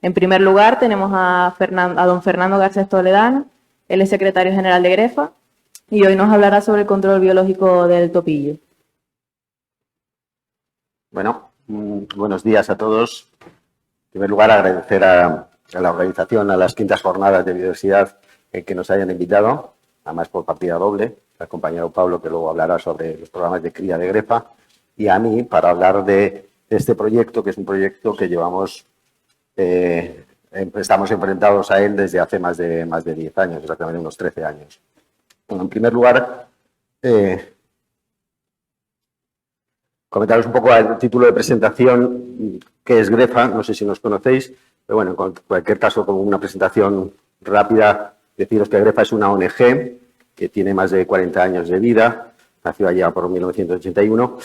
En primer lugar, tenemos a don Fernando Garcés Toledano, él es secretario general de Grefa, y hoy nos hablará sobre el control biológico del topillo. Bueno, buenos días a todos. En primer lugar, agradecer a la organización, a las quintas jornadas de biodiversidad que nos hayan invitado, además por partida doble, al compañero Pablo, que luego hablará sobre los programas de cría de Grefa, y a mí para hablar de este proyecto, que es un proyecto que llevamos, estamos enfrentados a él desde hace más de 10 años, exactamente unos 13 años. Bueno, en primer lugar, comentaros un poco el título de presentación, qué es Grefa, no sé si nos conocéis, pero bueno, en cualquier caso, como una presentación rápida, deciros que Grefa es una ONG que tiene más de 40 años de vida, nació allá por 1981,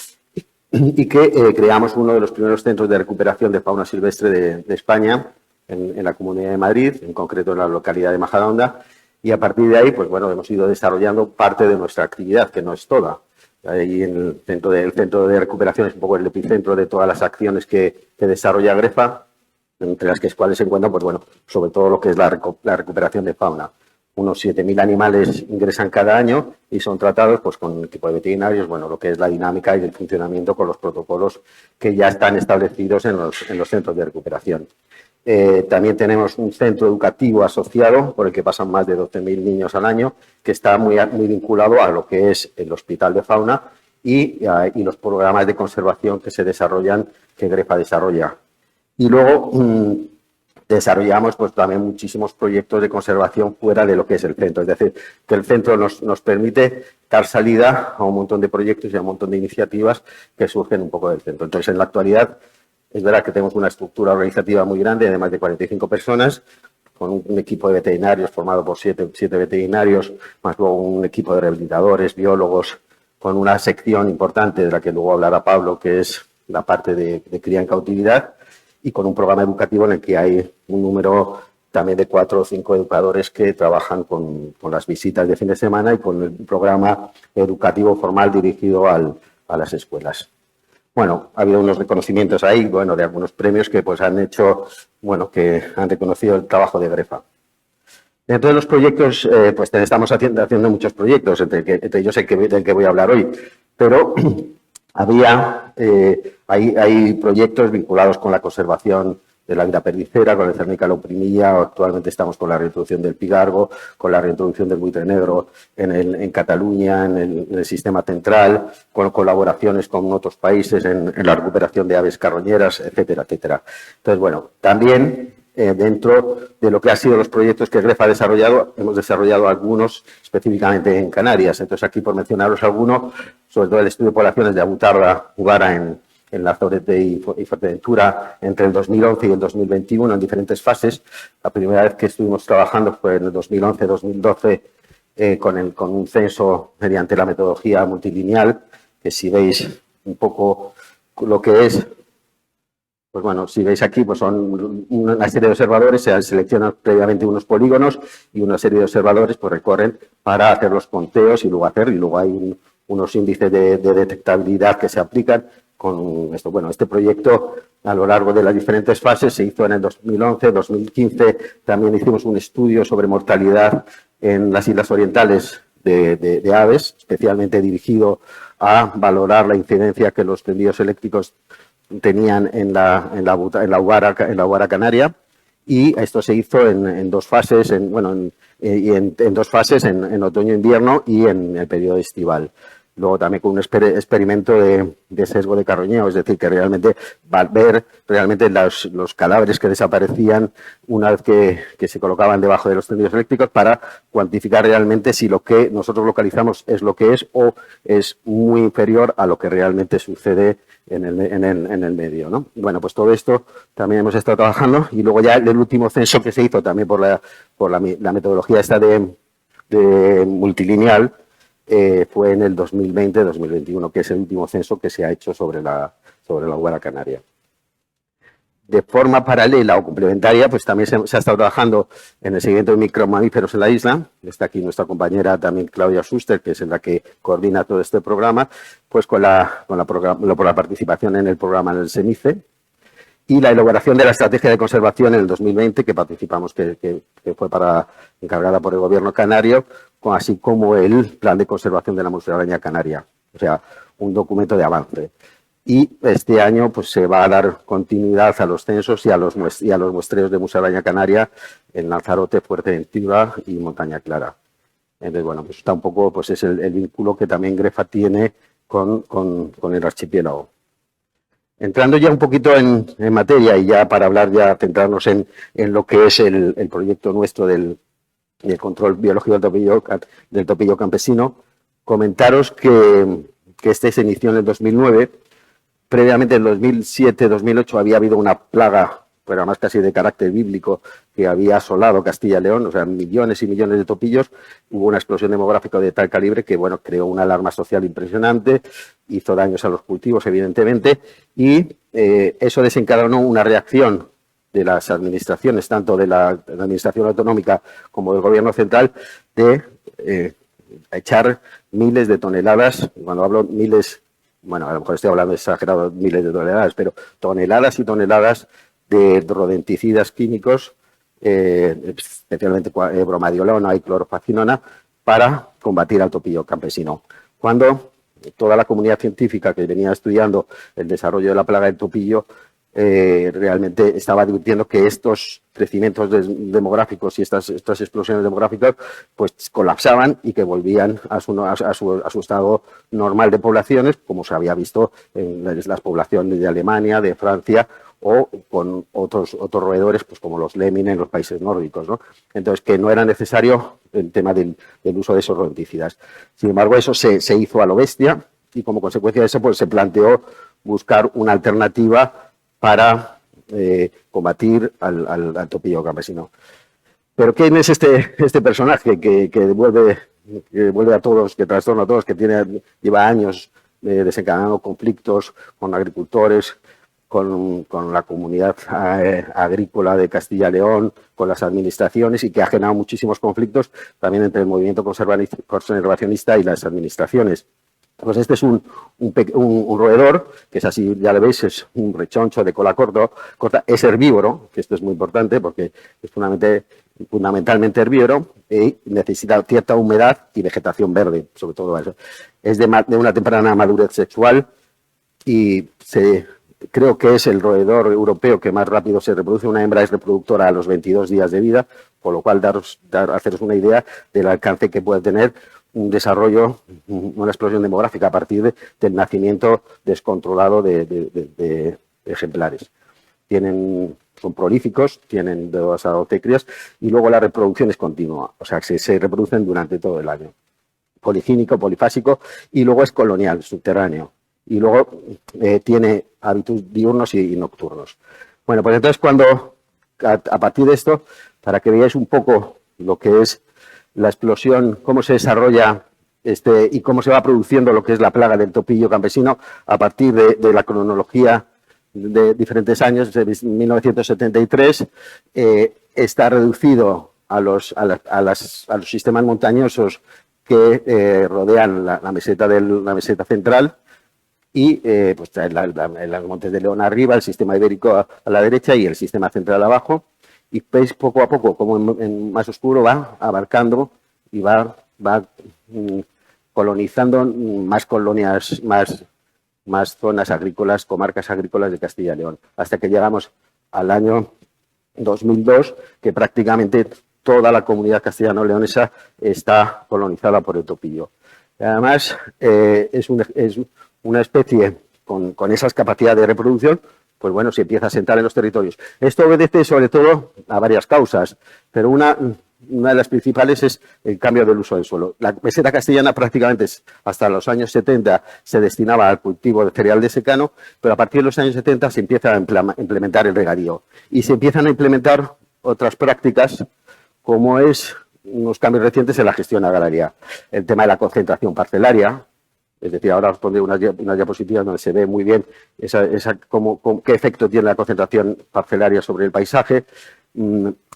y que creamos uno de los primeros centros de recuperación de fauna silvestre de España, en la Comunidad de Madrid, en concreto en la localidad de Majadahonda, y a partir de ahí, pues bueno, hemos ido desarrollando parte de nuestra actividad, que no es toda. Ahí en el centro de recuperación es un poco el epicentro de todas las acciones que desarrolla Grefa, entre las cuales se encuentran, pues bueno, sobre todo lo que es la recuperación de fauna. Unos 7.000 animales ingresan cada año y son tratados pues con equipo de veterinarios, bueno, lo que es la dinámica y el funcionamiento con los protocolos que ya están establecidos en los centros de recuperación. También tenemos un centro educativo asociado por el que pasan más de 12.000 niños al año, que está muy vinculado a lo que es el Hospital de Fauna y los programas de conservación que se desarrollan, que Grefa desarrolla. Y luego desarrollamos pues también muchísimos proyectos de conservación fuera de lo que es el centro. Es decir, que el centro nos permite dar salida a un montón de proyectos y a un montón de iniciativas que surgen un poco del centro. Entonces, en la actualidad, es verdad que tenemos una estructura organizativa muy grande, de más de 45 personas, con un equipo de veterinarios formado por 7 veterinarios, más luego un equipo de rehabilitadores, biólogos, con una sección importante de la que luego hablará Pablo, que es la parte de cría en cautividad, y con un programa educativo en el que hay un número también de 4 o 5 educadores que trabajan con las visitas de fin de semana y con el programa educativo formal dirigido a las escuelas. Bueno, ha habido unos reconocimientos ahí, bueno, de algunos premios que pues han hecho, bueno, que han reconocido el trabajo de Grefa. Dentro de los proyectos, pues estamos haciendo muchos proyectos, entre ellos del que voy a hablar hoy, pero hay proyectos vinculados con la conservación de la vida perdicera, con el Cernica lauprimilla. Actualmente estamos con la reintroducción del pigargo, con la reintroducción del buitre negro en Cataluña, en el sistema central, con colaboraciones con otros países en la recuperación de aves carroñeras, etcétera, etcétera. Entonces, bueno, también dentro de lo que han sido los proyectos que Grefa ha desarrollado, hemos desarrollado algunos específicamente en Canarias. Entonces, aquí por mencionaros alguno, sobre todo el estudio de poblaciones de abutarda ugara en Lanzarote y Fuerteventura entre el 2011 y el 2021 en diferentes fases. La primera vez que estuvimos trabajando fue en el 2011-2012 con un censo mediante la metodología multilineal, que si veis un poco lo que es, pues bueno, si veis aquí, pues son una serie de observadores, se seleccionan previamente unos polígonos y una serie de observadores pues recorren para hacer los conteos y luego hay unos índices de detectabilidad que se aplican con esto. Bueno, este proyecto a lo largo de las diferentes fases se hizo en el 2011, 2015, también hicimos un estudio sobre mortalidad en las islas orientales de aves, especialmente dirigido a valorar la incidencia que los tendidos eléctricos tenían en la ugara canaria, y esto se hizo en dos fases, en dos fases, en otoño-invierno y en el periodo estival. Luego también con un experimento de sesgo de carroñeo, es decir, que realmente va a ver realmente los cadáveres que desaparecían una vez que se colocaban debajo de los tendidos eléctricos, para cuantificar realmente si lo que nosotros localizamos es lo que es o es muy inferior a lo que realmente sucede en el medio, ¿no? Bueno, pues todo esto también hemos estado trabajando, y luego ya el último censo que se hizo también por la metodología esta de multilineal, fue en el 2020-2021, que es el último censo que se ha hecho sobre la ugara canaria. De forma paralela o complementaria, pues también se ha estado trabajando en el seguimiento de micromamíferos en la isla. Está aquí nuestra compañera también, Claudia Schuster, que es la que coordina todo este programa, pues por la participación en el programa del SEMICE. y la elaboración de la estrategia de conservación en el 2020, que participamos, que fue encargada por el gobierno canario, así como el plan de conservación de la musaraña canaria, o sea, un documento de avance. Y este año pues, se va a dar continuidad a los censos y a los muestreos de musaraña canaria en Lanzarote, Fuerteventura y Montaña Clara. Entonces, bueno, pues está un poco, pues es el vínculo que también Grefa tiene con el archipiélago. Entrando ya un poquito en materia y ya para hablar, ya centrarnos en lo que es el proyecto nuestro del control biológico del topillo campesino, comentaros que este se inició en el 2009. Previamente, en 2007-2008, había habido una plaga, pero además casi de carácter bíblico, que había asolado Castilla y León, o sea, millones y millones de topillos. Hubo una explosión demográfica de tal calibre que, bueno, creó una alarma social impresionante, hizo daños a los cultivos, evidentemente, y eso desencadenó una reacción de las administraciones, tanto de la administración autonómica como del gobierno central, de echar miles de toneladas. Cuando hablo miles, bueno, a lo mejor estoy hablando exagerado, miles de toneladas, pero toneladas y toneladas de rodenticidas químicos, especialmente bromadiolona y clorofaccinona, para combatir al topillo campesino. Cuando toda la comunidad científica que venía estudiando el desarrollo de la plaga del topillo realmente estaba advirtiendo que estos crecimientos demográficos y estas explosiones demográficas pues colapsaban y que volvían a su estado normal de poblaciones, como se había visto en las poblaciones de Alemania, de Francia o con otros roedores, pues como los lemming en los países nórdicos, ¿no? Entonces, que no era necesario el tema del uso de esos rodenticidas. Sin embargo, eso se hizo a lo bestia y como consecuencia de eso pues se planteó buscar una alternativa para combatir al topillo campesino. Pero ¿quién es este personaje que vuelve a todos, que trastorna a todos, que lleva años desencadenando conflictos con agricultores, con la comunidad agrícola de Castilla y León, con las administraciones, y que ha generado muchísimos conflictos también entre el movimiento conservacionista y las administraciones? Pues este es un roedor, que es así, ya lo veis, es un rechoncho de cola corta, es herbívoro, que esto es muy importante porque es fundamentalmente herbívoro y necesita cierta humedad y vegetación verde, sobre todo eso. Es de una temprana madurez sexual y creo que es el roedor europeo que más rápido se reproduce. Una hembra es reproductora a los 22 días de vida, con lo cual haceros una idea del alcance que puede tener un desarrollo, una explosión demográfica a partir del nacimiento descontrolado de ejemplares. Son prolíficos, tienen 2 a 12 crías y luego la reproducción es continua, o sea que se reproducen durante todo el año. Poligínico, polifásico, y luego es colonial, subterráneo. Y luego tiene hábitos diurnos y nocturnos. Bueno, pues entonces a partir de esto, para que veáis un poco lo que es la explosión, cómo se desarrolla y cómo se va produciendo lo que es la plaga del topillo campesino a partir de la cronología de diferentes años, desde 1973, está reducido a los sistemas montañosos que rodean la meseta central y pues los Montes de León arriba, el sistema ibérico a la derecha y el sistema central abajo. Y veis poco a poco como en más oscuro va abarcando y va colonizando más colonias, más zonas agrícolas, comarcas agrícolas de Castilla y León, hasta que llegamos al año 2002, que prácticamente toda la comunidad castellano-leonesa está colonizada por el topillo. Además, es una especie con esas capacidades de reproducción, pues bueno, se empieza a asentar en los territorios. Esto obedece sobre todo a varias causas, pero una de las principales es el cambio del uso del suelo. La meseta castellana prácticamente hasta los años 70 se destinaba al cultivo de cereal de secano, pero a partir de los años 70 se empieza a implementar el regadío y se empiezan a implementar otras prácticas como es unos cambios recientes en la gestión agraria. El tema de la concentración parcelaria. Es decir, ahora os pondré unas diapositivas donde se ve muy bien qué efecto tiene la concentración parcelaria sobre el paisaje.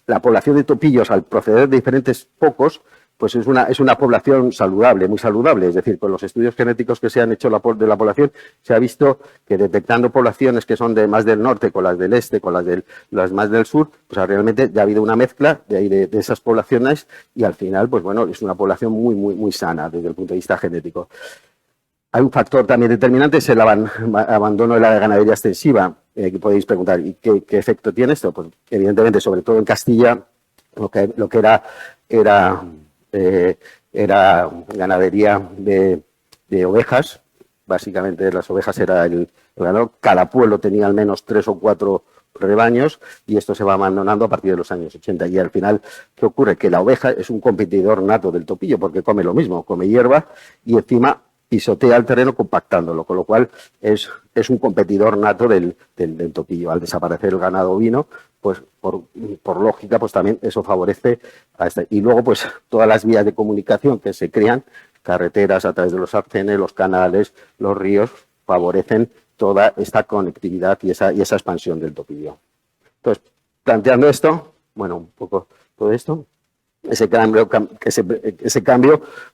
La población de topillos, al proceder de diferentes focos, pues es una población saludable, muy saludable. Es decir, con los estudios genéticos que se han hecho de la población, se ha visto que detectando poblaciones que son más del norte con las del este, con las más del sur, pues realmente ya ha habido una mezcla de esas poblaciones y al final, pues bueno, es una población muy, muy, muy sana desde el punto de vista genético. Hay un factor también determinante, es el abandono de la ganadería extensiva, que podéis preguntar, ¿y qué efecto tiene esto? Pues evidentemente, sobre todo en Castilla, lo que era ganadería de ovejas, básicamente las ovejas era el ganado, cada pueblo tenía al menos 3 o 4 rebaños y esto se va abandonando a partir de los años 80 y al final, ¿qué ocurre? Que la oveja es un competidor nato del topillo porque come lo mismo, come hierba y encima pisotea el terreno compactándolo, con lo cual es un competidor nato del topillo. Al desaparecer el ganado ovino, pues por lógica, pues también eso favorece a este. Y luego, pues todas las vías de comunicación que se crean, carreteras a través de los arcenes, los canales, los ríos, favorecen toda esta conectividad y esa expansión del topillo. Entonces, planteando esto, bueno, un poco todo esto, ese cambio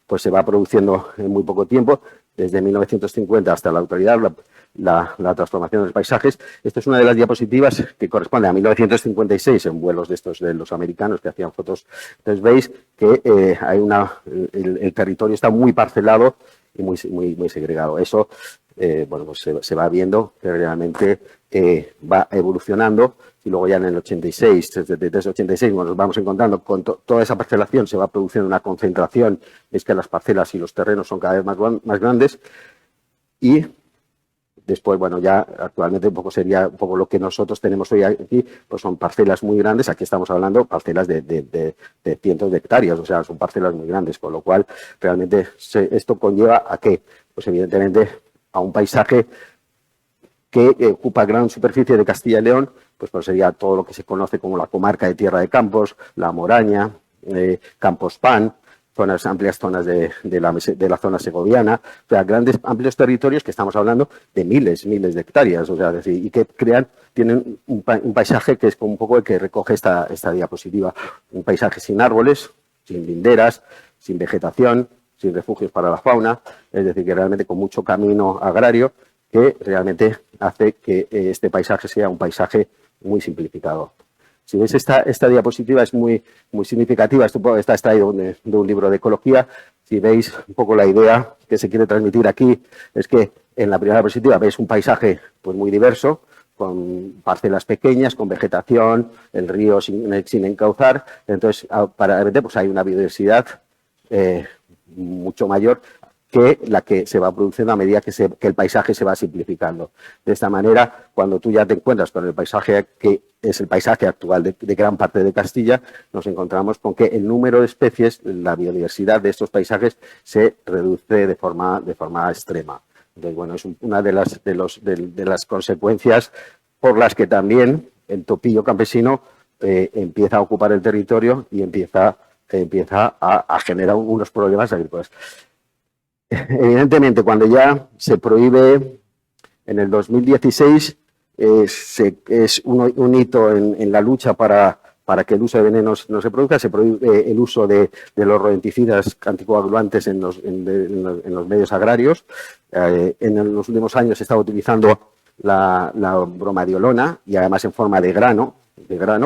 pues se va produciendo en muy poco tiempo, desde 1950 hasta la actualidad, la transformación de los paisajes. Esto es una de las diapositivas que corresponde a 1956 en vuelos de los americanos que hacían fotos. Entonces veis que el territorio está muy parcelado y muy segregado. Eso bueno, pues se va viendo que realmente va evolucionando y luego ya en el 86, desde el 86, bueno, nos vamos encontrando con toda esa parcelación, se va produciendo una concentración, es que las parcelas y los terrenos son cada vez más grandes y después, bueno, ya actualmente sería un poco lo que nosotros tenemos hoy aquí, pues son parcelas muy grandes, aquí estamos hablando de parcelas de cientos de hectáreas, o sea, son parcelas muy grandes, con lo cual realmente esto conlleva a que, pues evidentemente, a un paisaje que ocupa gran superficie de Castilla y León, pues sería todo lo que se conoce como la comarca de Tierra de Campos, la Moraña, Campos Pan, amplias zonas de la zona segoviana, o sea, amplios territorios que estamos hablando de miles de hectáreas, o sea, y que tienen un paisaje que es como un poco el que recoge esta diapositiva, un paisaje sin árboles, sin linderas, sin vegetación, sin refugios para la fauna, es decir, que realmente con mucho camino agrario que realmente hace que este paisaje sea un paisaje muy simplificado. Si veis esta diapositiva es muy significativa, esto está extraído de un libro de ecología. Si veis un poco la idea que se quiere transmitir aquí, es que en la primera diapositiva veis un paisaje pues muy diverso, con parcelas pequeñas, con vegetación, el río sin encauzar, entonces realmente pues hay una biodiversidad mucho mayor que la que se va produciendo a medida que el paisaje se va simplificando. De esta manera, cuando tú ya te encuentras con el paisaje que es el paisaje actual de gran parte de Castilla, nos encontramos con que el número de especies, la biodiversidad de estos paisajes se reduce de forma extrema. Entonces, bueno, es una de las consecuencias por las que también el topillo campesino empieza a ocupar el territorio y empieza a generar unos problemas agrícolas. Evidentemente, cuando ya se prohíbe en el 2016, es un hito en la lucha para que el uso de venenos no se produzca, se prohíbe el uso de los rodenticidas anticoagulantes en los medios agrarios. En los últimos años se está utilizando la bromadiolona y además en forma de grano,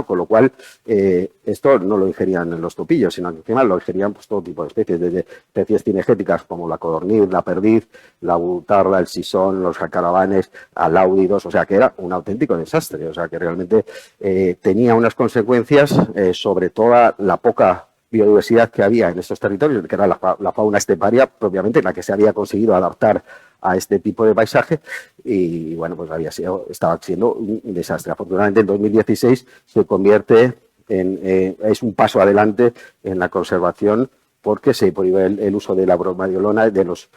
con lo cual esto no lo ingerían los topillos, sino que encima lo ingerían pues, todo tipo de especies, desde especies cinegéticas como la codorniz, la perdiz, la butarda, el sisón, los jacaravanes, aláudidos, o sea que era un auténtico desastre, o sea que realmente tenía unas consecuencias sobre toda la poca biodiversidad que había en estos territorios, que era la fauna esteparia propiamente, la que se había conseguido adaptar a este tipo de paisaje y bueno, pues estaba siendo un desastre. Afortunadamente en 2016 se convierte es un paso adelante en la conservación porque se prohíbe el uso de la bromadiolona, de los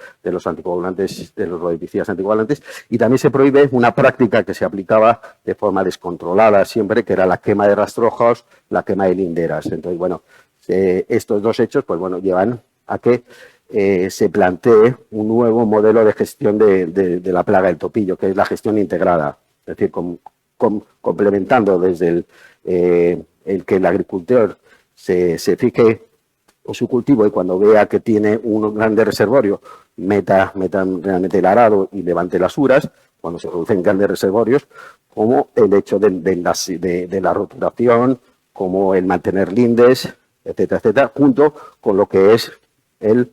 anticoagulantes, de los rodenticidas anticoagulantes, y también se prohíbe una práctica que se aplicaba de forma descontrolada siempre, que era la quema de rastrojos, la quema de linderas. Entonces, bueno, estos dos hechos, pues bueno, llevan a que se plantee un nuevo modelo de gestión de la plaga del topillo, que es la gestión integrada, es decir, complementando desde el que el agricultor se fije su cultivo y cuando vea que tiene un grande reservorio, meta realmente el arado y levante las uras, cuando se producen grandes reservorios, como el hecho de la roturación, como el mantener lindes, etcétera, etcétera, junto con lo que es el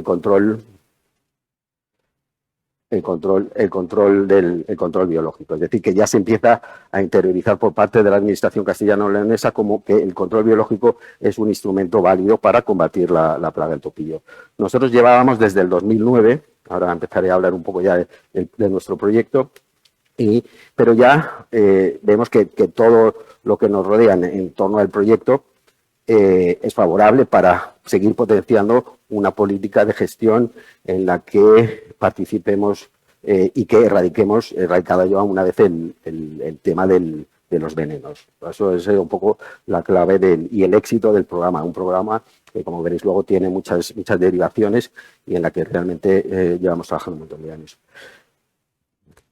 control biológico. Es decir, que ya se empieza a interiorizar por parte de la administración castellano-leonesa como que el control biológico es un instrumento válido para combatir la plaga del topillo. Nosotros llevábamos desde el 2009, ahora empezaré a hablar un poco ya de nuestro proyecto, pero ya vemos que todo lo que nos rodea en torno al proyecto es favorable para seguir potenciando una política de gestión en la que participemos y que erradicada ya una vez el tema de los venenos. Eso es un poco la clave y el éxito del programa. Un programa que, como veréis luego, tiene muchas derivaciones y en la que realmente llevamos trabajando un montón de años.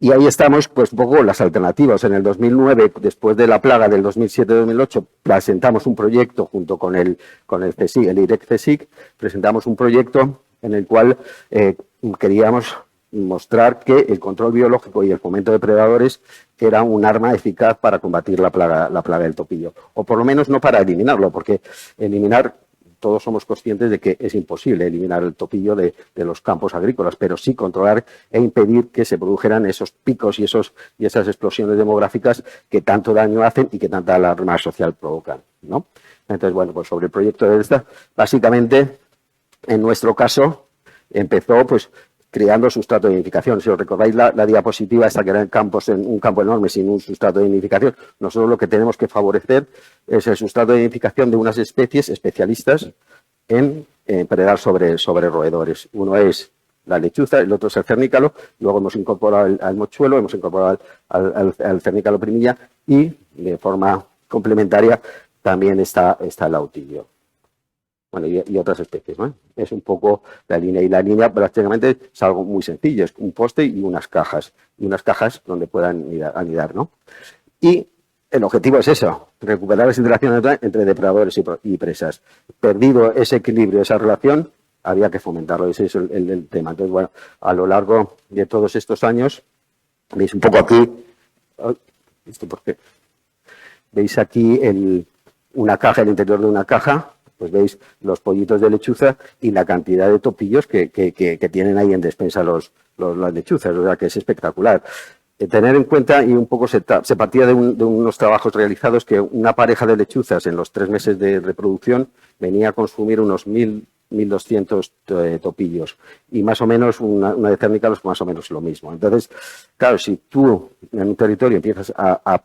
Y ahí estamos, pues un poco las alternativas. En el 2009, después de la plaga del 2007-2008, presentamos un proyecto junto con el CSIC, el IREC-CSIC, presentamos un proyecto en el cual queríamos mostrar que el control biológico y el fomento de predadores era un arma eficaz para combatir la plaga del topillo. O por lo menos no para eliminarlo, porque todos somos conscientes de que es imposible eliminar el topillo de los campos agrícolas, pero sí controlar e impedir que se produjeran esos picos y esas explosiones demográficas que tanto daño hacen y que tanta alarma social provocan, ¿no? Entonces, bueno, pues sobre el proyecto de básicamente, en nuestro caso, empezó pues creando sustrato de nidificación. Si os recordáis la diapositiva esta que era un campo enorme sin un sustrato de nidificación, nosotros lo que tenemos que favorecer es el sustrato de nidificación de unas especies especialistas en predar sobre roedores. Uno es la lechuza, el otro es el cernícalo, luego hemos incorporado al mochuelo, hemos incorporado al cernícalo primilla y de forma complementaria también está el lautillo. Bueno, y otras especies, ¿no? Es un poco la línea. Y la línea prácticamente es algo muy sencillo. Es un poste y unas cajas. Y unas cajas donde puedan anidar, ¿no? Y el objetivo es eso, recuperar esa interacción entre depredadores y presas. Perdido ese equilibrio, esa relación, había que fomentarlo. Ese es el tema. Entonces, bueno, a lo largo de todos estos años, veis un poco aquí, veis aquí una caja, el interior de una caja. Pues veis los pollitos de lechuza y la cantidad de topillos que tienen ahí en despensa las lechuzas, o sea que es espectacular. Tener en cuenta, y un poco se partía de unos trabajos realizados, que una pareja de lechuzas en los 3 meses de reproducción venía a consumir unos 1.200 topillos, y más o menos una de cernícalos más o menos lo mismo. Entonces, claro, si tú en un territorio empiezas a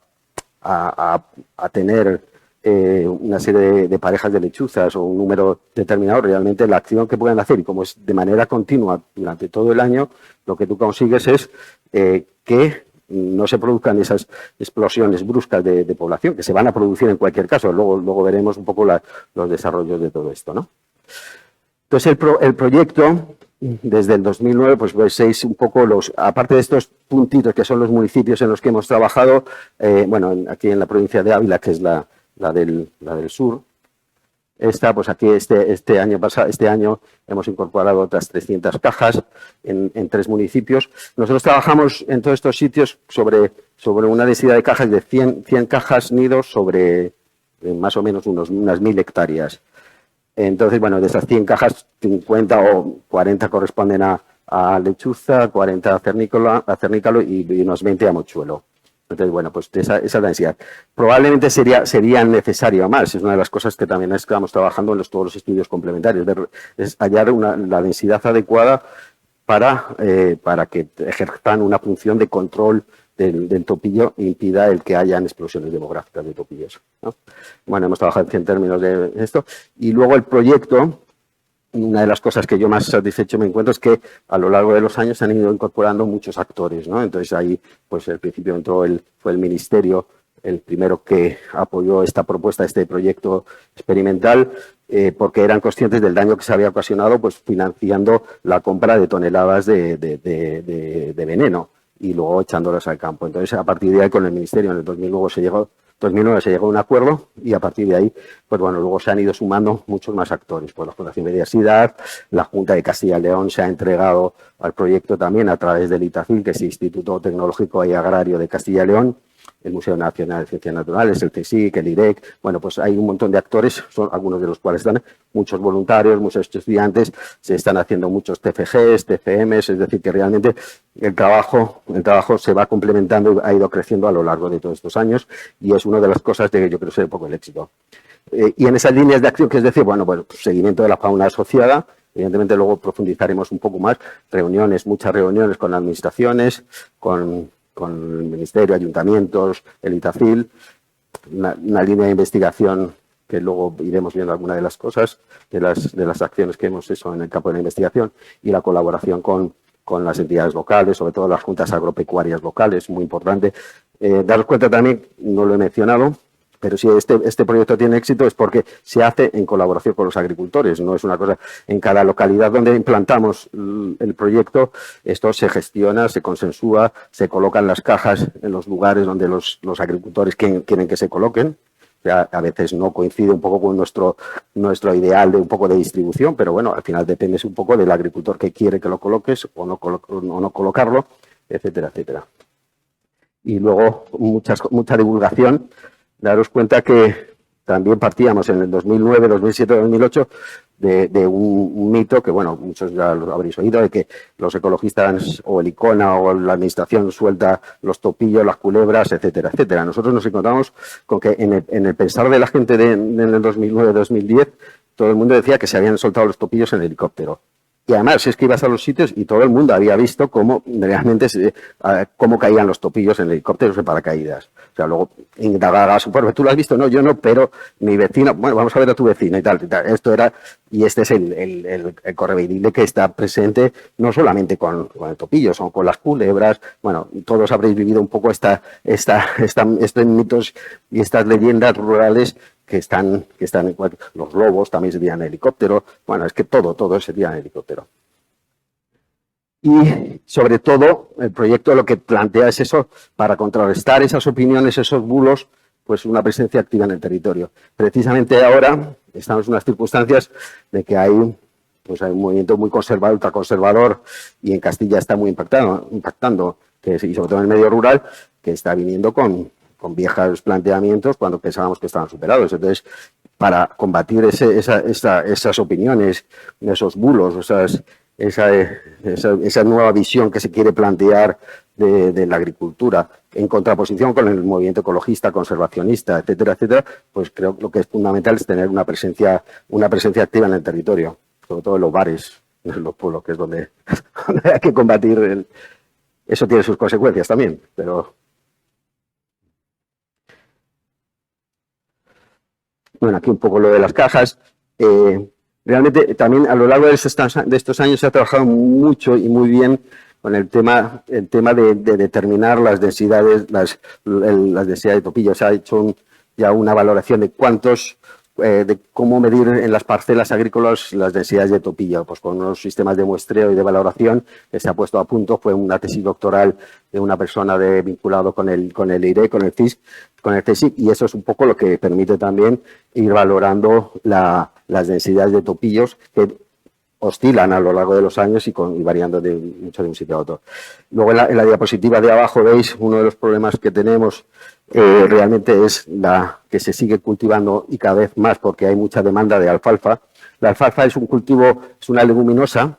tener una serie de parejas de lechuzas o un número determinado, realmente la acción que pueden hacer, y como es de manera continua durante todo el año, lo que tú consigues es que no se produzcan esas explosiones bruscas de población, que se van a producir en cualquier caso. Luego veremos un poco los desarrollos de todo esto, ¿no? Entonces, el proyecto, desde el 2009, pues veis un poco aparte de estos puntitos que son los municipios en los que hemos trabajado, bueno, aquí en la provincia de Ávila, que es la del sur. Pues aquí este año hemos incorporado otras 300 cajas en 3 municipios. Nosotros trabajamos en todos estos sitios sobre una densidad de cajas de 100 cajas nidos sobre más o menos unas 1.000 hectáreas. Entonces, bueno, de esas 100 cajas, 50 o 40 corresponden a lechuza, 40 a cernícalo y unos 20 a mochuelo. Entonces, bueno, pues esa densidad. Probablemente sería necesario más. Es una de las cosas que también estamos trabajando en todos los estudios complementarios. Es hallar la densidad adecuada para que ejerzan una función de control del topillo e impida el que hayan explosiones demográficas de topillos, ¿no? Bueno, hemos trabajado en términos de esto. Y luego el proyecto, una de las cosas que yo más satisfecho me encuentro es que a lo largo de los años se han ido incorporando muchos actores, ¿no? Entonces ahí, pues al principio fue el Ministerio el primero que apoyó esta propuesta, este proyecto experimental, porque eran conscientes del daño que se había ocasionado, pues financiando la compra de toneladas de veneno y luego echándolas al campo. Entonces, a partir de ahí, con el Ministerio, en el 2000 luego se llegó 2009 se llegó a un acuerdo y a partir de ahí, pues bueno, luego se han ido sumando muchos más actores. Pues la Fundación Biodiversidad, la Junta de Castilla y León se ha entregado al proyecto también a través del ITACIL, que es el Instituto Tecnológico y Agrario de Castilla y León, el Museo Nacional de Ciencias Naturales, el CSIC, el IREC. Bueno, pues hay un montón de actores, son algunos de los cuales están muchos voluntarios, muchos estudiantes, se están haciendo muchos TFGs, TFMs, es decir, que realmente el trabajo se va complementando y ha ido creciendo a lo largo de todos estos años y es una de las cosas de que yo creo ser un poco el éxito. Y en esas líneas de acción, que es decir, bueno, pues seguimiento de la fauna asociada, evidentemente luego profundizaremos un poco más, muchas reuniones con administraciones, con el Ministerio, ayuntamientos, el ITACIL, una línea de investigación que luego iremos viendo algunas de las cosas, de las acciones que hemos hecho en el campo de la investigación y la colaboración con las entidades locales, sobre todo las juntas agropecuarias locales, muy importante. Daros cuenta también, no lo he mencionado, pero si este proyecto tiene éxito es porque se hace en colaboración con los agricultores, no es una cosa en cada localidad donde implantamos el proyecto, esto se gestiona, se consensúa, se colocan las cajas en los lugares donde los agricultores quieren que se coloquen. O sea, a veces no coincide un poco con nuestro ideal de un poco de distribución, pero bueno, al final depende un poco del agricultor que quiere que lo coloques o no colocarlo, etcétera, etcétera. Y luego mucha divulgación. Daros cuenta que también partíamos en el 2009, 2007, 2008 de un mito que, bueno, muchos ya lo habréis oído, de que los ecologistas o el ICONA o la administración suelta los topillos, las culebras, etcétera, etcétera. Nosotros nos encontramos con que en el pensar de la gente en el 2009, 2010, todo el mundo decía que se habían soltado los topillos en helicóptero. Y además es que ibas a los sitios y todo el mundo había visto cómo realmente cómo caían los topillos en helicópteros de paracaídas. O sea, luego indagabas, pues tú lo has visto, no, yo no, pero mi vecino, bueno, vamos a ver a tu vecino y tal. Esto era, y este es el correveidile que está presente no solamente con el topillo, son con las culebras. Bueno, todos habréis vivido un poco estos mitos y estas leyendas rurales que están los lobos también se tiran en helicóptero. Bueno, es que todo se tira en helicóptero. Y sobre todo el proyecto lo que plantea es eso, para contrarrestar esas opiniones, esos bulos, pues una presencia activa en el territorio. Precisamente ahora estamos en unas circunstancias de que hay un movimiento muy conservador, ultraconservador, y en Castilla está muy impactando, y sobre todo en el medio rural, que está viniendo con viejos planteamientos cuando pensábamos que estaban superados. Entonces, para combatir esas opiniones, esos bulos, esa nueva visión que se quiere plantear de la agricultura, en contraposición con el movimiento ecologista, conservacionista, etcétera, etcétera, pues creo que lo que es fundamental es tener una presencia activa en el territorio, sobre todo en los bares, en los pueblos, que es donde hay que combatir. Eso tiene sus consecuencias también, pero... Bueno, aquí un poco lo de las cajas. Realmente también a lo largo de estos años se ha trabajado mucho y muy bien con el tema de determinar las densidades, las densidades de topillo. Se ha hecho ya una valoración de de cómo medir en las parcelas agrícolas las densidades de topillo, pues con unos sistemas de muestreo y de valoración que se ha puesto a punto. Fue una tesis doctoral de una persona vinculado con el IREC, con el CSIC, y eso es un poco lo que permite también ir valorando las densidades de topillos que oscilan a lo largo de los años y variando mucho de un sitio a otro. Luego en la diapositiva de abajo veis uno de los problemas que tenemos. Realmente es que se sigue cultivando y cada vez más porque hay mucha demanda de alfalfa. La alfalfa es un cultivo, es una leguminosa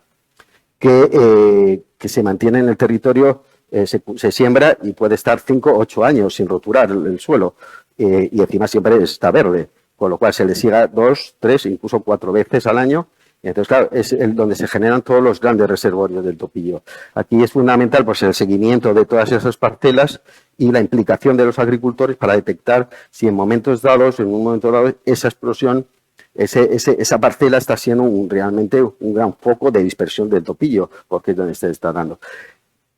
que se mantiene en el territorio, se siembra y puede estar 5 o 8 años sin roturar el suelo y encima siempre está verde, con lo cual se le siega 2, 3, incluso 4 veces al año. Y entonces, claro, es donde se generan todos los grandes reservorios del topillo. Aquí es fundamental pues, el seguimiento de todas esas parcelas y la implicación de los agricultores para detectar si en un momento dado, esa explosión, esa parcela está siendo realmente un gran foco de dispersión del topillo, porque es donde se está dando.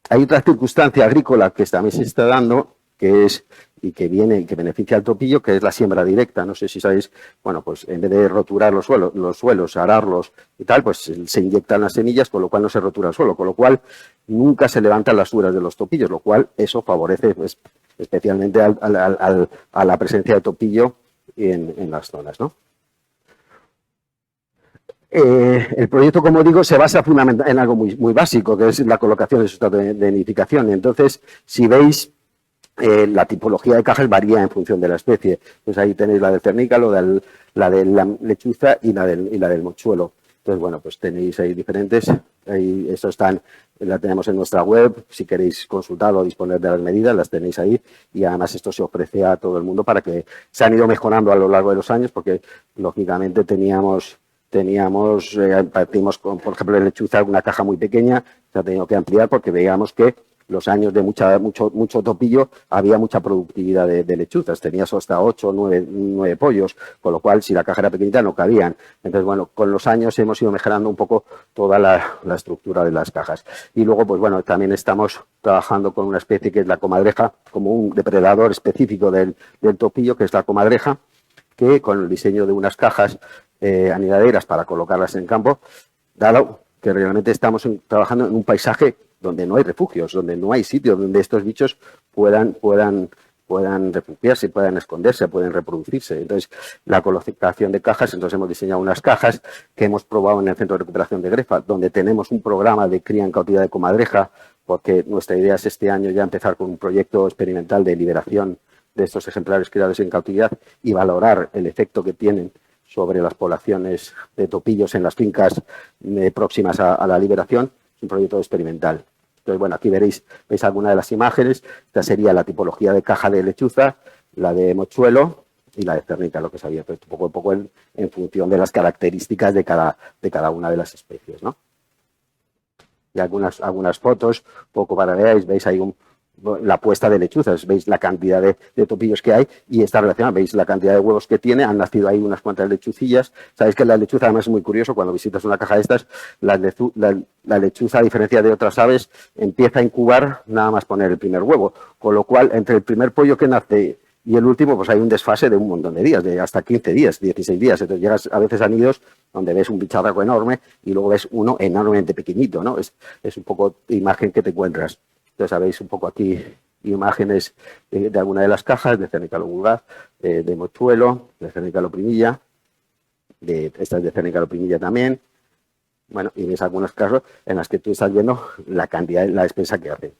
Hay otra circunstancia agrícola que también se está dando, que es y que beneficia al topillo, que es la siembra directa. No sé si sabéis, bueno, pues en vez de roturar los suelos, ararlos y tal, pues se inyectan las semillas, con lo cual no se rotura el suelo, con lo cual nunca se levantan las suras de los topillos, lo cual eso favorece pues, especialmente a la presencia de topillo en las zonas, ¿no? El proyecto, como digo, se basa fundamentalmente en algo muy básico, que es la colocación de sustrato de nidificación. Entonces, si veis, la tipología de cajas varía en función de la especie. Pues ahí tenéis la del cernícalo, la de la lechuza y la del mochuelo. Entonces, bueno, pues tenéis ahí diferentes. Ahí, eso la tenemos en nuestra web. Si queréis consultarlo o disponer de las medidas, las tenéis ahí. Y además esto se ofrece a todo el mundo para que se han ido mejorando a lo largo de los años, porque lógicamente partimos con, por ejemplo, en lechuza, una caja muy pequeña, se ha tenido que ampliar porque veíamos que los años de mucho topillo había mucha productividad de lechuzas, tenías hasta 8 o 9 pollos, con lo cual si la caja era pequeñita no cabían. Entonces, bueno, con los años hemos ido mejorando un poco toda la estructura de las cajas. Y luego, pues bueno, también estamos trabajando con una especie que es la comadreja, como un depredador específico del topillo, que es la comadreja, que con el diseño de unas cajas anidaderas para colocarlas en campo, dado que realmente estamos trabajando en un paisaje donde no hay refugios, donde no hay sitios donde estos bichos puedan refugiarse, puedan esconderse, pueden reproducirse. Entonces, la colocación de cajas, entonces hemos diseñado unas cajas que hemos probado en el Centro de Recuperación de Grefa, donde tenemos un programa de cría en cautividad de comadreja, porque nuestra idea es este año ya empezar con un proyecto experimental de liberación de estos ejemplares criados en cautividad y valorar el efecto que tienen sobre las poblaciones de topillos en las fincas próximas a la liberación. Es un proyecto experimental. Entonces, bueno, aquí veis algunas de las imágenes. Esta sería la tipología de caja de lechuza, la de mochuelo y la de cernica, lo que se había puesto poco a poco en función de las características de cada una de las especies, ¿no? Y algunas fotos, poco para veáis, veis ahí la puesta de lechuzas, veis la cantidad de topillos que hay y está relacionada, veis la cantidad de huevos que tiene, han nacido ahí unas cuantas lechucillas. Sabéis que la lechuza, además, es muy curioso, cuando visitas una caja de estas, la lechuza, a diferencia de otras aves, empieza a incubar nada más poner el primer huevo, con lo cual entre el primer pollo que nace y el último, pues hay un desfase de un montón de días, de hasta 15 días, 16 días. Entonces llegas a veces a nidos donde ves un bicharraco enorme y luego ves uno enormemente pequeñito, ¿no? Es un poco imagen que te encuentras. Entonces, sabéis un poco aquí imágenes de alguna de las cajas, de cernícalo vulgar, de mochuelo, de cernícalo primilla, estas de cernícalo primilla también. Bueno, y ves algunos casos en los que tú estás viendo la cantidad, la despensa que hace.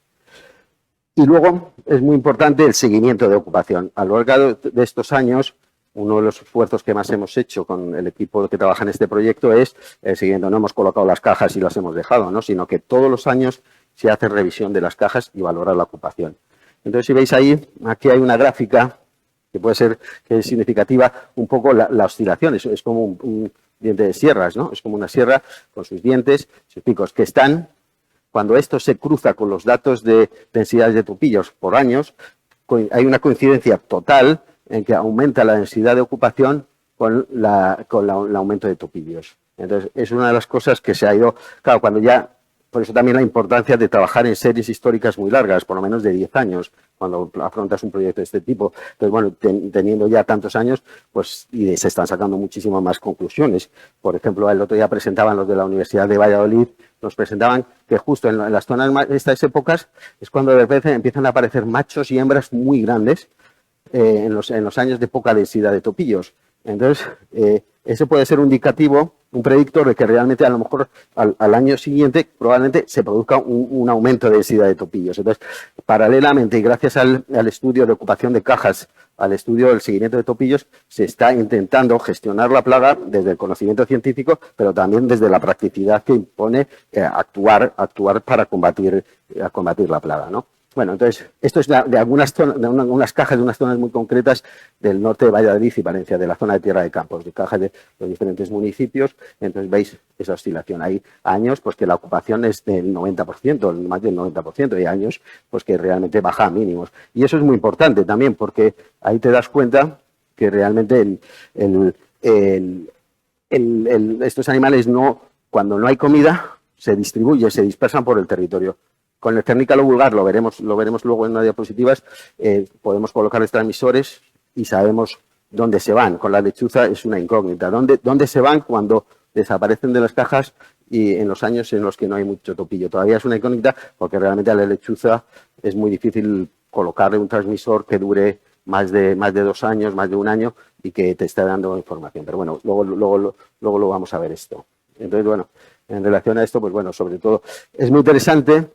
Y luego es muy importante el seguimiento de ocupación. A lo largo de estos años, uno de los esfuerzos que más hemos hecho con el equipo que trabaja en este proyecto es el siguiente. No hemos colocado las cajas y las hemos dejado, ¿no? Sino que todos los años se hace revisión de las cajas y valorar la ocupación. Entonces, si veis ahí, aquí hay una gráfica que puede ser que es significativa, un poco la oscilación. Es como un diente de sierras, ¿no? Es como una sierra con sus dientes, sus picos, que están, cuando esto se cruza con los datos de densidades de topillos por años, hay una coincidencia total en que aumenta la densidad de ocupación con el aumento de topillos. Entonces, es una de las cosas que se ha ido, claro, cuando ya. Por eso también la importancia de trabajar en series históricas muy largas, por lo menos de 10 años, cuando afrontas un proyecto de este tipo. Entonces, bueno, teniendo ya tantos años, pues y se están sacando muchísimas más conclusiones. Por ejemplo, el otro día presentaban los de la Universidad de Valladolid, nos presentaban que justo en las zonas de estas épocas es cuando de repente empiezan a aparecer machos y hembras muy grandes en los años de poca densidad de topillos. Entonces, ese puede ser un indicativo, un predictor de que realmente a lo mejor al año siguiente probablemente se produzca un aumento de densidad de topillos. Entonces, paralelamente y gracias al estudio de ocupación de cajas, al estudio del seguimiento de topillos, se está intentando gestionar la plaga desde el conocimiento científico, pero también desde la practicidad que impone actuar para combatir la plaga, ¿no? Bueno, entonces, esto es de algunas zonas, de unas cajas de unas zonas muy concretas del norte de Valladolid y Valencia, de la zona de Tierra de Campos, de cajas de los diferentes municipios. Entonces, veis esa oscilación. Hay años pues que la ocupación es del 90%, más del 90%, y años pues que realmente baja a mínimos. Y eso es muy importante también, porque ahí te das cuenta que realmente estos animales cuando no hay comida, se dispersan por el territorio. Con el cernícalo vulgar, lo veremos luego en las diapositivas, podemos colocar transmisores y sabemos dónde se van. Con la lechuza es una incógnita. ¿Dónde se van cuando desaparecen de las cajas y en los años en los que no hay mucho topillo? Todavía es una incógnita porque realmente a la lechuza es muy difícil colocarle un transmisor que dure más de 2 años, más de 1 año y que te esté dando información. Pero bueno, luego lo vamos a ver esto. Entonces, bueno, en relación a esto, pues bueno, sobre todo es muy interesante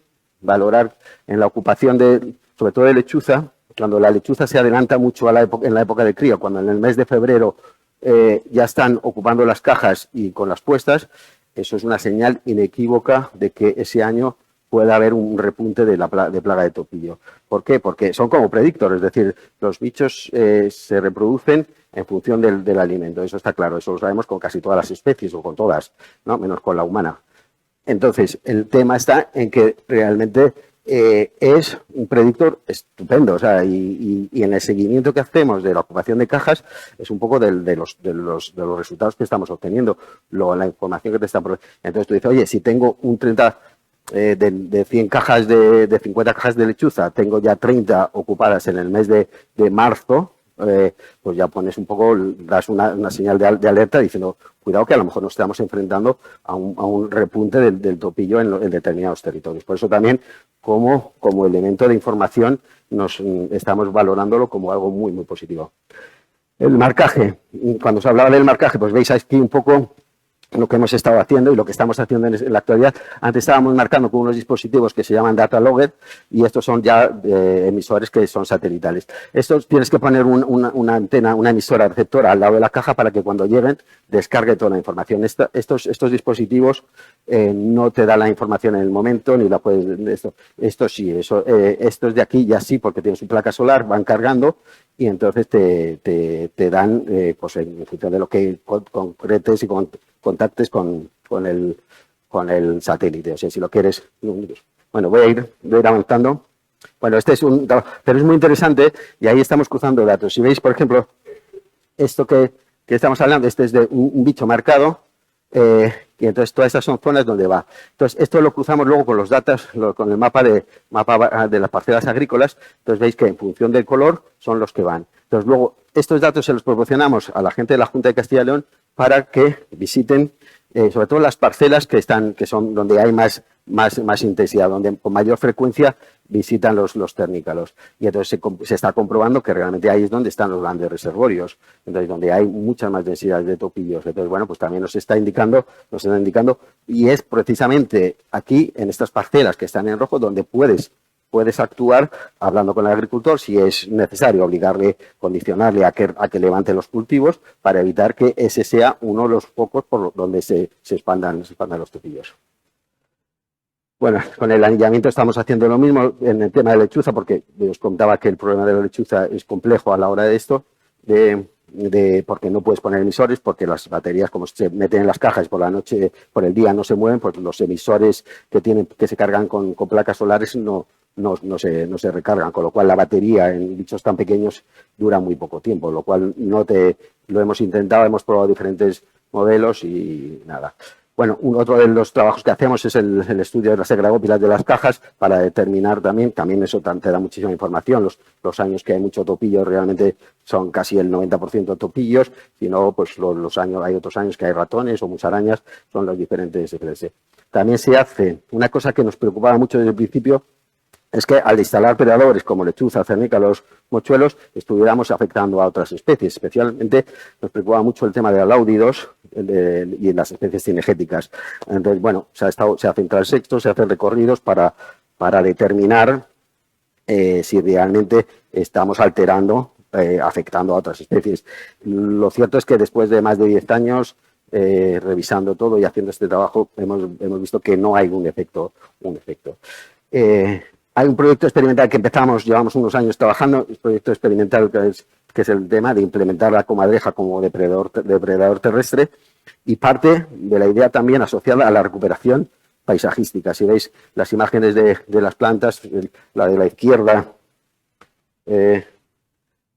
valorar en la ocupación sobre todo de lechuza, cuando la lechuza se adelanta mucho en la época de cría, cuando en el mes de febrero ya están ocupando las cajas y con las puestas, eso es una señal inequívoca de que ese año puede haber un repunte de plaga de topillo. ¿Por qué? Porque son como predictores, es decir, los bichos se reproducen en función del alimento. Eso está claro, eso lo sabemos con casi todas las especies o con todas, ¿no? Menos con la humana. Entonces, el tema está en que realmente es un predictor estupendo, o sea, y en el seguimiento que hacemos de la ocupación de cajas es un poco de los resultados que estamos obteniendo, la información que te está produciendo. Entonces tú dices, oye, si tengo un 30 de 100 cajas de 50 cajas de lechuza, tengo ya 30 ocupadas en el mes de marzo, pues ya pones un poco, das una señal de alerta diciendo, cuidado que a lo mejor nos estamos enfrentando a un repunte del topillo en determinados territorios. Por eso también, como elemento de información, estamos valorándolo como algo muy, muy positivo. El marcaje, cuando se hablaba del marcaje, pues veis aquí un poco lo que hemos estado haciendo y lo que estamos haciendo en la actualidad. Antes estábamos marcando con unos dispositivos que se llaman data logger y estos son ya emisores que son satelitales. Estos tienes que poner una antena, una emisora receptora al lado de la caja para que cuando lleguen descargue toda la información. Estos dispositivos no te dan la información en el momento ni la puedes. Esto sí, estos de aquí ya sí, porque tienen su placa solar, van cargando y entonces te dan, pues en función de lo que concretes y contactes con el satélite. O sea, si lo quieres. Bueno, voy a ir avanzando. Bueno, este es pero es muy interesante y ahí estamos cruzando datos. Si veis, por ejemplo, esto que estamos hablando, este es de un bicho marcado. Y entonces todas estas son zonas donde va. Entonces esto lo cruzamos luego con los datos, con el mapa de las parcelas agrícolas. Entonces veis que en función del color son los que van. Entonces luego estos datos se los proporcionamos a la gente de la Junta de Castilla y León para que visiten sobre todo las parcelas que son donde hay más intensidad, donde con mayor frecuencia visitan los ternícalos. Y entonces se está comprobando que realmente ahí es donde están los grandes reservorios, entonces donde hay muchas más densidades de topillos. Entonces, bueno, pues también nos está indicando, y es precisamente aquí, en estas parcelas que están en rojo, donde puedes actuar hablando con el agricultor si es necesario obligarle, condicionarle a que levante los cultivos para evitar que ese sea uno de los focos por donde se expandan los topillos. Bueno, con el anillamiento estamos haciendo lo mismo en el tema de lechuza, porque os contaba que el problema de la lechuza es complejo a la hora de esto, porque no puedes poner emisores, porque las baterías, como se meten en las cajas por la noche, por el día no se mueven, pues los emisores que se cargan con placas solares no se recargan, con lo cual la batería en bichos tan pequeños dura muy poco tiempo, lo cual lo hemos intentado, hemos probado diferentes modelos y nada. Bueno, otro de los trabajos que hacemos es el estudio de las segregópilas de las cajas para determinar también eso te da muchísima información. Los años que hay mucho topillo realmente son casi el 90% topillos, si no, pues hay otros años que hay ratones o musarañas, son los diferentes EPS. También se hace una cosa que nos preocupaba mucho desde el principio, es que al instalar predadores como lechuza, cernícalos, mochuelos, estuviéramos afectando a otras especies. Especialmente nos preocupaba mucho el tema de aláudidos y las especies cinegéticas. Entonces, bueno, se hacen transectos, se hacen recorridos para determinar si realmente estamos alterando, afectando a otras especies. Lo cierto es que después de más de 10 años, revisando todo y haciendo este trabajo, hemos visto que no hay un efecto. Hay un proyecto experimental que llevamos unos años trabajando, el proyecto experimental que es el tema de implementar la comadreja como depredador terrestre y parte de la idea también asociada a la recuperación paisajística. Si veis las imágenes de las plantas, la de la izquierda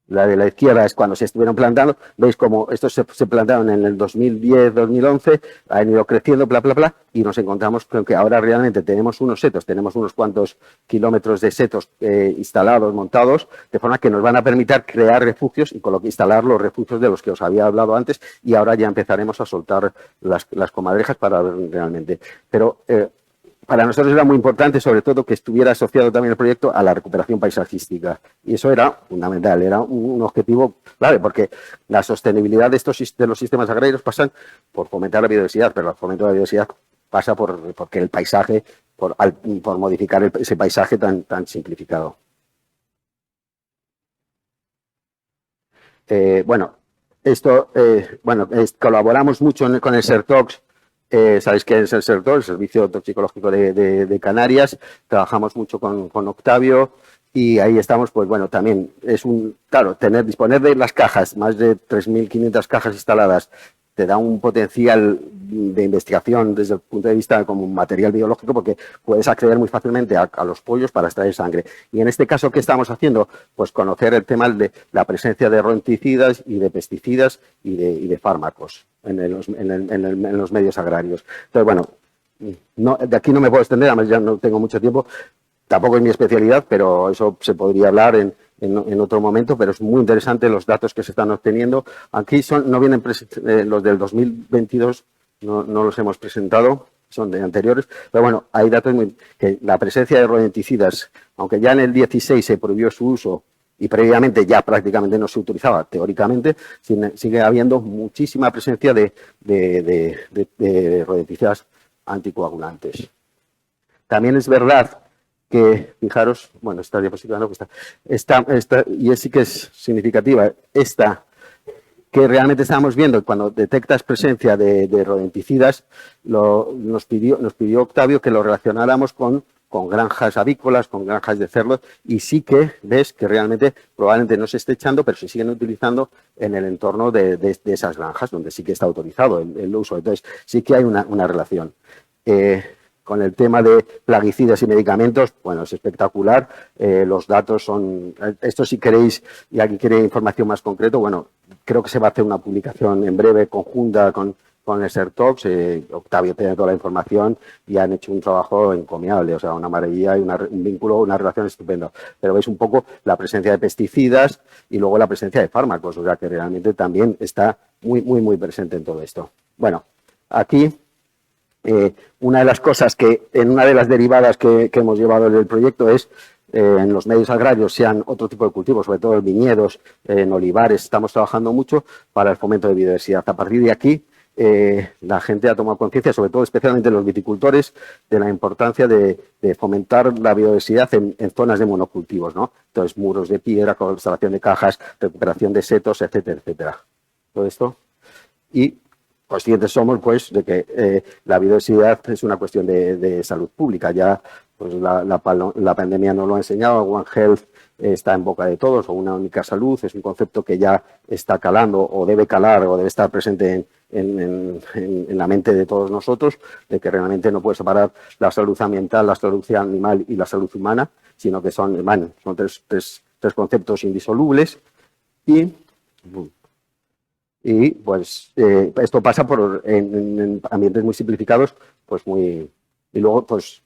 La de la izquierda es cuando se estuvieron plantando. Veis como estos se plantaron en el 2010, 2011, han ido creciendo, bla, bla, bla, y nos encontramos con que ahora realmente tenemos unos setos, tenemos unos cuantos kilómetros de setos instalados, montados, de forma que nos van a permitir crear refugios y con lo que instalar los refugios de los que os había hablado antes, y ahora ya empezaremos a soltar las comadrejas para realmente. Pero para nosotros era muy importante, sobre todo, que estuviera asociado también el proyecto a la recuperación paisajística. Y eso era fundamental, era un objetivo clave, porque la sostenibilidad de los sistemas agrarios pasan por fomentar la biodiversidad, pero el fomento de la biodiversidad pasa porque el paisaje, por modificar ese paisaje tan simplificado. Colaboramos mucho con el SERTOX. Sabéis que es el SERTOX, el Servicio Toxicológico de Canarias. Trabajamos mucho con Octavio y ahí estamos, pues bueno, también es disponer de las cajas, más de 3.500 cajas instaladas, te da un potencial de investigación desde el punto de vista como un material biológico, porque puedes acceder muy fácilmente a los pollos para extraer sangre. Y en este caso, ¿qué estamos haciendo? Pues conocer el tema de la presencia de rodenticidas y de pesticidas y de fármacos en los medios agrarios. Entonces, bueno, de aquí no me puedo extender, además ya no tengo mucho tiempo, tampoco es mi especialidad, pero eso se podría hablar en otro momento, pero es muy interesante los datos que se están obteniendo. Aquí no vienen los del 2022, no los hemos presentado, son de anteriores, pero bueno, hay datos que la presencia de rodenticidas, aunque ya en el 16 se prohibió su uso y previamente ya prácticamente no se utilizaba teóricamente, sigue habiendo muchísima presencia de rodenticidas anticoagulantes. También es verdad que, fijaros, bueno, esta diapositiva no, esta, y sí que es significativa, esta que realmente estábamos viendo cuando detectas presencia de rodenticidas, nos pidió Octavio que lo relacionáramos con granjas avícolas, con granjas de cerdos, y sí que ves que realmente probablemente no se esté echando, pero se siguen utilizando en el entorno de esas granjas, donde sí que está autorizado el uso. Entonces, sí que hay una relación. Con el tema de plaguicidas y medicamentos, bueno, es espectacular. Los datos son... Esto si queréis, y alguien quiere información más concreta, bueno, creo que se va a hacer una publicación en breve conjunta con el SERTOX. Octavio tiene toda la información y han hecho un trabajo encomiable, o sea, una maravilla y un vínculo, una relación estupenda. Pero veis un poco la presencia de pesticidas y luego la presencia de fármacos, o sea, que realmente también está muy, muy, muy presente en todo esto. Bueno, aquí... una de las cosas que en una de las derivadas que hemos llevado del proyecto es en los medios agrarios, sean otro tipo de cultivos, sobre todo en viñedos, en olivares, estamos trabajando mucho para el fomento de biodiversidad. A partir de aquí, la gente ha tomado conciencia, sobre todo especialmente los viticultores, de la importancia de fomentar la biodiversidad en zonas de monocultivos, ¿no? Entonces, muros de piedra, instalación de cajas, recuperación de setos, etcétera, etcétera. Todo esto. Y conscientes somos, pues, de que la biodiversidad es una cuestión de salud pública. Ya pues, la pandemia nos lo ha enseñado, One Health está en boca de todos, o una única salud, es un concepto que ya está calando, o debe calar, o debe estar presente en la mente de todos nosotros, de que realmente no puede separar la salud ambiental, la salud animal y la salud humana, sino que son tres conceptos indisolubles. Y pues esto pasa en ambientes muy simplificados, pues muy... Y luego, pues,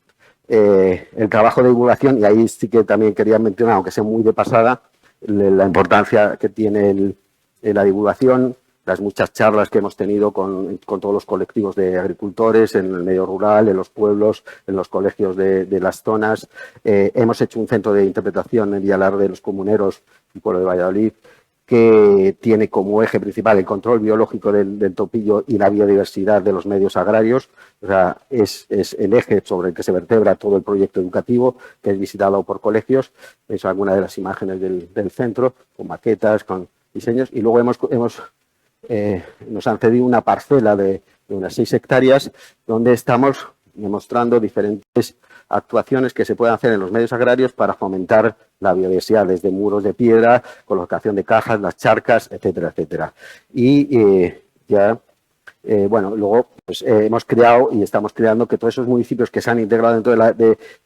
el trabajo de divulgación, y ahí sí que también quería mencionar, aunque sea muy de pasada, la importancia que tiene la divulgación, las muchas charlas que hemos tenido con todos los colectivos de agricultores en el medio rural, en los pueblos, en los colegios de las zonas. Hemos hecho un centro de interpretación en Villalar de los Comuneros, el pueblo de Valladolid, que tiene como eje principal el control biológico del topillo y la biodiversidad de los medios agrarios. O sea, es el eje sobre el que se vertebra todo el proyecto educativo, que es visitado por colegios. Es alguna de las imágenes del centro, con maquetas, con diseños. Y luego nos han cedido una parcela de unas 6 hectáreas, donde estamos demostrando diferentes actuaciones que se pueden hacer en los medios agrarios para fomentar la biodiversidad, desde muros de piedra, colocación de cajas, las charcas, etcétera, etcétera. Y ya Bueno, luego pues, hemos creado y estamos creando que todos esos municipios que se han integrado dentro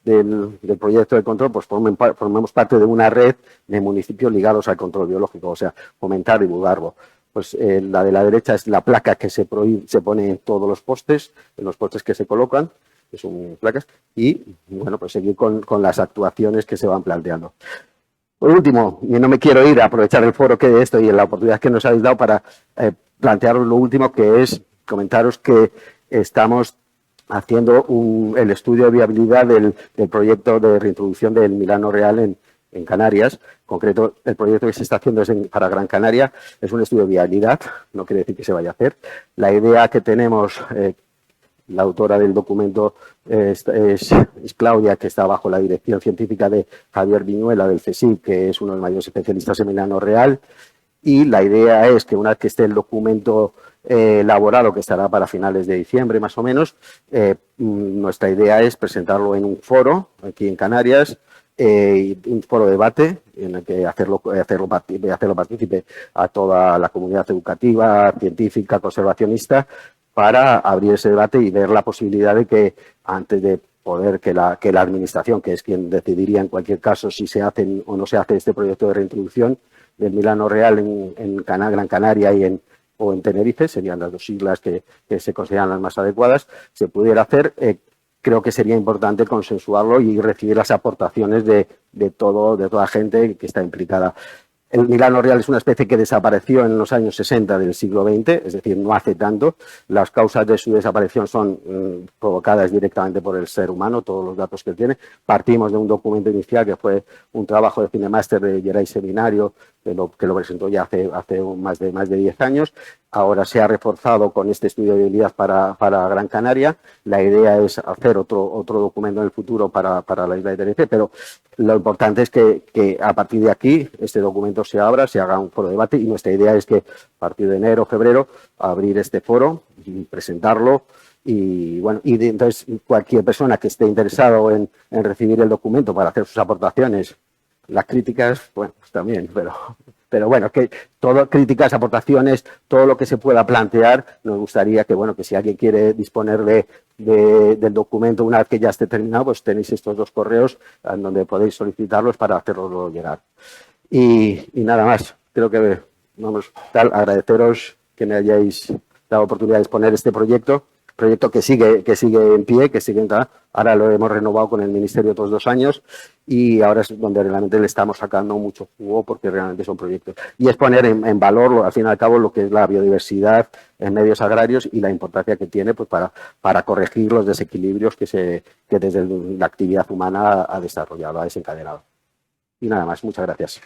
del proyecto de control, pues formemos parte de una red de municipios ligados al control biológico, o sea, fomentar y divulgarlo. Pues la de la derecha es la placa que se pone en todos los postes, en los postes que se colocan, que son placas, y bueno, pues seguir con las actuaciones que se van planteando. Por último, y no me quiero ir a aprovechar el foro que de esto y la oportunidad que nos habéis dado para plantearos lo último, que es comentaros que estamos haciendo el estudio de viabilidad del proyecto de reintroducción del Milano Real en Canarias. En concreto, el proyecto que se está haciendo para Gran Canaria es un estudio de viabilidad, no quiere decir que se vaya a hacer. La idea que tenemos, la autora del documento es Claudia, que está bajo la dirección científica de Javier Viñuela del CSIC, que es uno de los mayores especialistas en Milano Real. Y la idea es que una vez que esté el documento elaborado, que estará para finales de diciembre más o menos, nuestra idea es presentarlo en un foro aquí en Canarias, un foro de debate en el que hacerlo partícipe a toda la comunidad educativa, científica, conservacionista, para abrir ese debate y ver la posibilidad de que antes de poder que la administración, que es quien decidiría en cualquier caso si se hace o no se hace este proyecto de reintroducción del Milano Real en Gran Canaria o en Tenerife, serían las dos siglas que se consideran las más adecuadas, se pudiera hacer. Creo que sería importante consensuarlo y recibir las aportaciones de toda gente que está implicada. El Milano Real es una especie que desapareció en los años 60 del siglo XX, es decir, no hace tanto. Las causas de su desaparición son provocadas directamente por el ser humano, todos los datos que tiene. Partimos de un documento inicial que fue un trabajo de Cinemaster de Geray Seminario, que lo presentó ya hace más de 10 años. Ahora se ha reforzado con este estudio de viabilidad para Gran Canaria. La idea es hacer otro documento en el futuro para la isla de Tenerife, pero lo importante es que a partir de aquí este documento se abra, se haga un foro de debate, y nuestra idea es que a partir de enero o febrero abrir este foro y presentarlo. Y bueno, entonces cualquier persona que esté interesado en recibir el documento para hacer sus aportaciones, las críticas, bueno, pues también, pero bueno, que todo, críticas, aportaciones, todo lo que se pueda plantear, nos gustaría que, bueno, que si alguien quiere disponer del documento una vez que ya esté terminado, pues tenéis estos dos correos en donde podéis solicitarlos para hacerlo llegar. Y nada más, creo que, vamos, agradeceros que me hayáis dado oportunidad de exponer este proyecto que sigue en pie, que sigue en... Ahora lo hemos renovado con el Ministerio otros 2 años y ahora es donde realmente le estamos sacando mucho jugo, porque realmente son proyectos. Y es poner en valor, al fin y al cabo, lo que es la biodiversidad en medios agrarios y la importancia que tiene, pues, para corregir los desequilibrios que desde la actividad humana ha desarrollado, ha desencadenado. Y nada más, muchas gracias.